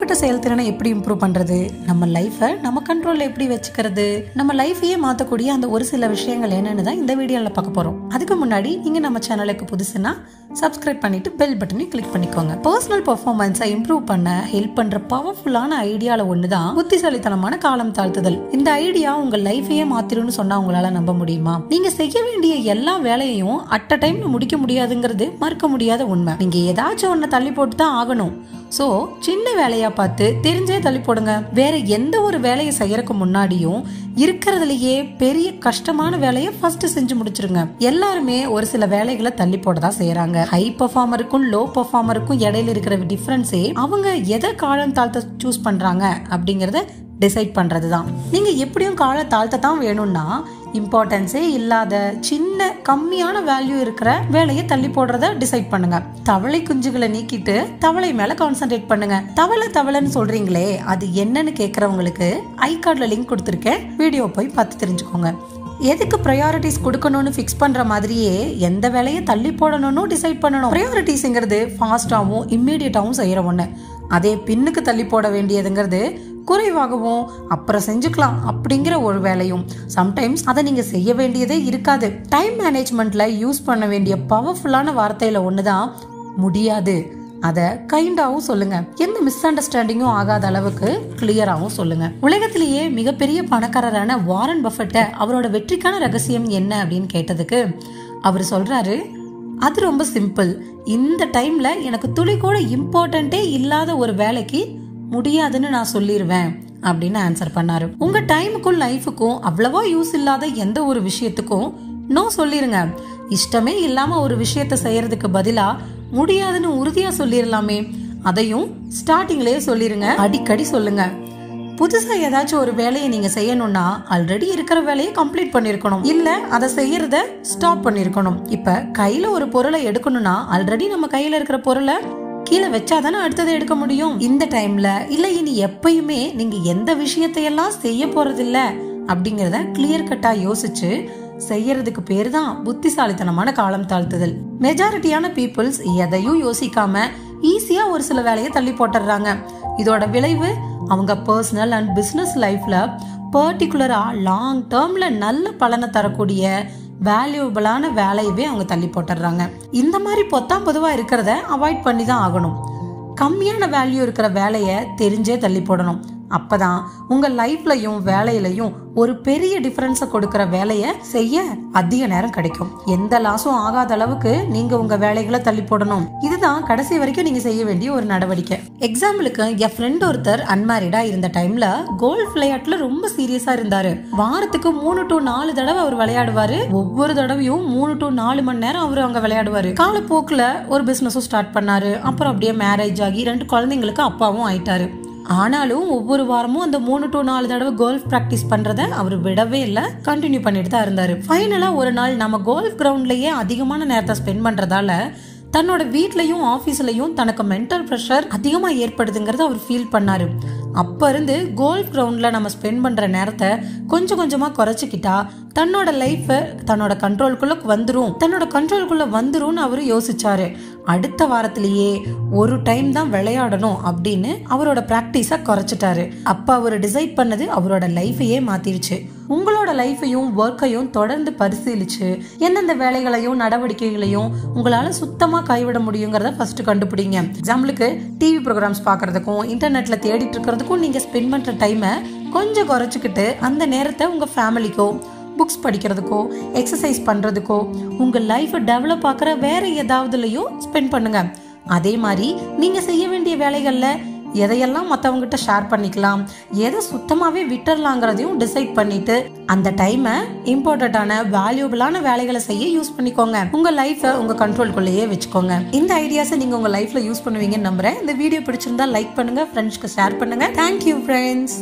தனிப்பட்ட செயல்திறனை எப்படி இம்ப்ரூவ் பண்றது, நம்ம லைஃபை நம்ம கண்ட்ரோல்ல எப்படி வச்சுக்கிறது, நம்ம லைஃபையே மாற்றக்கூடிய அந்த ஒரு சில விஷயங்கள் என்னன்னு தான் இந்த வீடியோல பார்க்க போறோம். அதுக்கு முன்னாடி நீங்க நம்ம சேனலுக்கு புதுசுனா சப்ஸ்கிரைப் பண்ணிட்டு பெல் பட்டனை கிளிக் பண்ணிக்கோங்க. பர்சனல் பெர்ஃபார்மன்ஸை இம்ப்ரூவ் பண்ண ஹெல்ப் பண்ற பவர்ஃபுல்லான ஐடியால ஒண்ணுதான் புத்திசாலித்தனமான காலம் தாழ்த்துதல். இந்த ஐடியா உங்க லைஃபையே மாத்திரும்னு சொன்னா உங்களால நம்ப முடியுமா? நீங்க செய்ய வேண்டிய எல்லா வேலையையும் அட் அ டைம்ல முடிக்க முடியாதுங்கிறது மறுக்க முடியாத உண்மை. நீங்க ஏதாச்சும் ஒன்ன தள்ளி போட்டு தான் ஆகணும். சோ சின்ன வேலையா பார்த்து தெரிஞ்சே தள்ளி போடுங்க. வேற எந்த ஒரு வேலையை செய்யறதுக்கு முன்னாடியும் இருக்கிறதுலயே பெரிய கஷ்டமான வேலையை ஃபர்ஸ்ட் செஞ்சு முடிச்சிருங்க. எல்லாருமே ஒரு சில வேலைகளை தள்ளி போடதான் செய்யறாங்க. ஹை பெர்ஃபார்மருக்கும் லோ பெர்ஃபார்மருக்கும் இடையில இருக்கிற டிஃபரன்ஸே அவங்க எதை காலம் தாழ்த்த சூஸ் பண்றாங்க அப்படிங்கறத டிசைட் பண்றதுதான். நீங்க எப்படியும் காலை தாழ்த்த தான் வேணும்னா இம்பார்ட்டன்ஸே இல்லாத சின்ன கம்மியான வேல்யூ இருக்கிற வேலையை தள்ளி போடுறத டிசைட் பண்ணுங்க. தவளை குஞ்சுகளை நீக்கிட்டு தவளை மேல கான்சென்ட்ரேட் பண்ணுங்க. தவளைன்னு சொல்றீங்களே, அது என்னன்னு கேக்குறவங்களுக்கு ஐ கார்ட்ல லிங்க் கொடுத்திருக்கேன், வீடியோ போய் பார்த்து தெரிஞ்சுக்கோங்க. எதுக்கு ப்ரையாரிட்டிஸ் கொடுக்கணும்னு ஃபிக்ஸ் பண்ற மாதிரியே எந்த வேலையை தள்ளி போடணும்னு டிசைட் பண்ணணும். ப்ரையாரிட்டிஸ்ங்கிறது ஃபாஸ்டாவும் இம்மீடியட்டாவும் செய்யற ஒண்ணு. அதே பின்னுக்கு தள்ளி போட வேண்டியதுங்கிறது குறைவாகவும் அப்புறம் செஞ்சுக்கலாம் அப்படிங்கிற ஒரு வேலையும். சம்டைம்ஸ் அதை நீங்க செய்ய வேண்டியதே இருக்காது. டைம் மேனேஜ்மெண்ட்ல யூஸ் பண்ண வேண்டிய பவர்ஃபுல்லான வார்த்தையில ஒண்ணுதான் முடியாது. அத கைண்டாவும் சொல்லுங்க. எந்த மிஸ் அண்டர்ஸ்டாண்டிங்கும் ஆகாத அளவுக்கு கிளியராகவும் சொல்லுங்க. உலகத்திலேயே மிகப்பெரிய பணக்காரரான வாரன் பஃபெட்ட அவரோட வெற்றிக்கான ரகசியம் என்ன அப்படின்னு கேட்டதுக்கு அவர் சொல்றாரு, அது ரொம்ப சிம்பிள். இந்த டைம்ல எனக்கு துளி கூட இம்பார்ட்டன்டே இல்லாத ஒரு வேலைக்கு முடியாதுன்னு நான் சொல்லிடுவேன் அப்படின்னு ஆன்சர் பண்ணாரு. உங்க டைமுக்கும் லைஃபுக்கும் அவ்வளவா யூஸ் இல்லாத எந்த ஒரு விஷயத்துக்கும் நோ சொல்லிருங்க. இஷ்டமே இல்லாம ஒரு விஷயத்த செய்யறதுக்கு பதிலா முடியாதுன்னு உறுதியா சொல்லிடலாமே, அதையும் ஸ்டார்டிங்லயே சொல்லிருங்க. அடிக்கடி சொல்லுங்க. புதுசா ஏதாச்சும் ஒரு வேலையை நீங்க செய்யணும்னா ஆல்ரெடி இருக்கிற வேலையை கம்ப்ளீட் பண்ணிருக்கணும், இல்ல அதை செய்யறத ஸ்டாப் பண்ணிருக்கணும். இப்ப கையில ஒரு பொருளை எடுக்கணும்னா ஆல்ரெடி நம்ம கையில இருக்கிற பொருளை கீழே வச்சாதானே அடுத்ததை எடுக்க முடியும். இந்த டைம்ல இல்ல இனி எப்பயுமே நீங்க எந்த விஷயத்தையெல்லாம் செய்ய போறதில்ல அப்படிங்கறத கிளியர் கட்டா யோசிச்சு செய்யறதுக்கு பேரு தான் புத்திசாலித்தனமான காலம் தாழ்த்துதல். மெஜாரிட்டியான பீப்புள்ஸ் எதையும் யோசிக்காம ஈஸியா ஒரு சில வேலையை தள்ளி போட்டுறாங்க. இதோட விளைவு அவங்க பர்சனல் அண்ட் பிசினஸ் லைஃப்ல பர்டிகுலரா லாங் டேர்ம்ல நல்ல பலனை தரக்கூடிய வேல்யூபிளான வேலையவே அவங்க தள்ளி போட்டுறாங்க. இந்த மாதிரி பொதுவா இருக்கிறத அவாய்ட் பண்ணி தான் ஆகணும். கம்மியான வேல்யூ இருக்கிற வேலையை தெரிஞ்சே தள்ளி போடணும். அப்பதான் உங்க லைஃப்லயும் வேலையிலையும் ஒரு பெரிய டிஃபரன்ஸை கொடுக்கிற வேலையை செய்ய அதிக நேரம் கிடைக்கும். எந்த லாஸும் ஆகாத அளவுக்கு நீங்க உங்க வேலைகளை தள்ளி போடணும். இதுதான் கடைசி வரைக்கும் நீங்க செய்ய வேண்டிய ஒரு நடவடிக்கை. எக்ஸாம்பிளுக்கு என் ஃப்ரெண்ட் ஒருத்தர் அன்மேரிடா இருந்த டைம்ல கோல்ஃப் விளையாட்டுல ரொம்ப சீரியஸா இருந்தாரு. வாரத்துக்கு 3 to 4 தடவை அவர் விளையாடுவாரு. ஒவ்வொரு தடவையும் 3 to 4 மணி நேரம் அவரு அங்க விளையாடுவாரு. காலப்போக்குல ஒரு பிசினஸும் ஸ்டார்ட் பண்ணாரு. அப்புறம் அப்படியே மேரேஜ் ஆகி 2 குழந்தைங்களுக்கு அப்பாவும் ஆயிட்டாரு. ஆனாலும் ஒவ்வொரு வாரமும் அந்த 3 to 4 தடவை கோல்ஃப் பிராக்டிஸ் பண்றத அவர் விடவே இல்ல, கண்டினியூ பண்ணிட்டு தான் இருந்தாரு. ஃபைனலா ஒரு நாள் நம்ம கோல்ஃப் கிரவுண்ட்லயே அதிகமான நேரத்தை ஸ்பெண்ட் பண்றதால தன்னோட வீட்லயும் ஆபீஸ்லயும் தனக்கு மென்டல் ப்ரெஷர் அதிகமா ஏற்படுதுங்கிறத அவர் ஃபீல் பண்ணாரு. அப்ப இருந்து கோல்ஃப் கிரவுண்ட்ல நம்ம ஸ்பெண்ட் பண்ற நேரத்தை கொஞ்சம் கொஞ்சமா குறைச்சிக்கிட்டா தன்னோட லைஃப் தன்னோட கண்ட்ரோல்குள்ள வந்துரும்னு அவரு யோசிச்சாரு. அடுத்த வாரத்திலேயே ஒரு டைம் தான் விளையாடணும் அப்படின்னு அவரோட பிராக்டிஸ குறைச்சிட்டாரு. அப்ப அவரு டிசைட் பண்ணது அவரோட லைஃபையே மாத்திருச்சு. உங்களோட லைஃபையும் ஒர்க்கையும் தொடர்ந்து பரிசீலிச்சு எந்தெந்த வேலைகளையும் நடவடிக்கைகளையும் உங்களால சுத்தமா கைவிட முடியுங்கிறத ஃபர்ஸ்ட் கண்டுபிடிங்க. எக்ஸாம்பிளுக்கு டிவி ப்ரோக்ராம்ஸ் பாக்குறதுக்கும் இன்டர்நெட்ல தேடிட்டு இருக்கிறதுக்கும் நீங்க ஸ்பெண்ட் பண்ற டைமை கொஞ்சம் குறைச்சிக்கிட்டு அந்த நேரத்தை உங்க ஃபேமிலிக்கோ புக்ஸ் படிக்கிறதுக்கோ எக்ஸசைஸ் பண்றதுக்கோ உங்க லைஃப் டெவலப் ஆக்குற வேற ஏதாவதுலயும் ஸ்பெண்ட் பண்ணுங்க. அதே மாதிரி நீங்க செய்ய வேண்டிய வேலைகள்ல எதையெல்லாம் மற்றவங்ககிட்ட ஷேர் பண்ணிக்கலாம், எதை சுத்தமாவே விட்டுறலாங்கிறதையும் டிசைட் பண்ணிட்டு அந்த டைமை இம்பார்ட்டன்டான வேல்யூபிளான வேலைகளை செய்ய யூஸ் பண்ணிக்கோங்க. உங்க லைஃபை உங்க கண்ட்ரோல்குள்ளேயே வச்சுக்கோங்க. இந்த ஐடியாஸை நீங்க உங்க லைஃப்ல யூஸ் பண்ணுவீங்கன்னு நம்புறேன். இந்த வீடியோ பிடிச்சிருந்தா லைக் பண்ணுங்க, ஃப்ரெண்ட்ஸ்க்கு ஷேர் பண்ணுங்க. Thank you friends.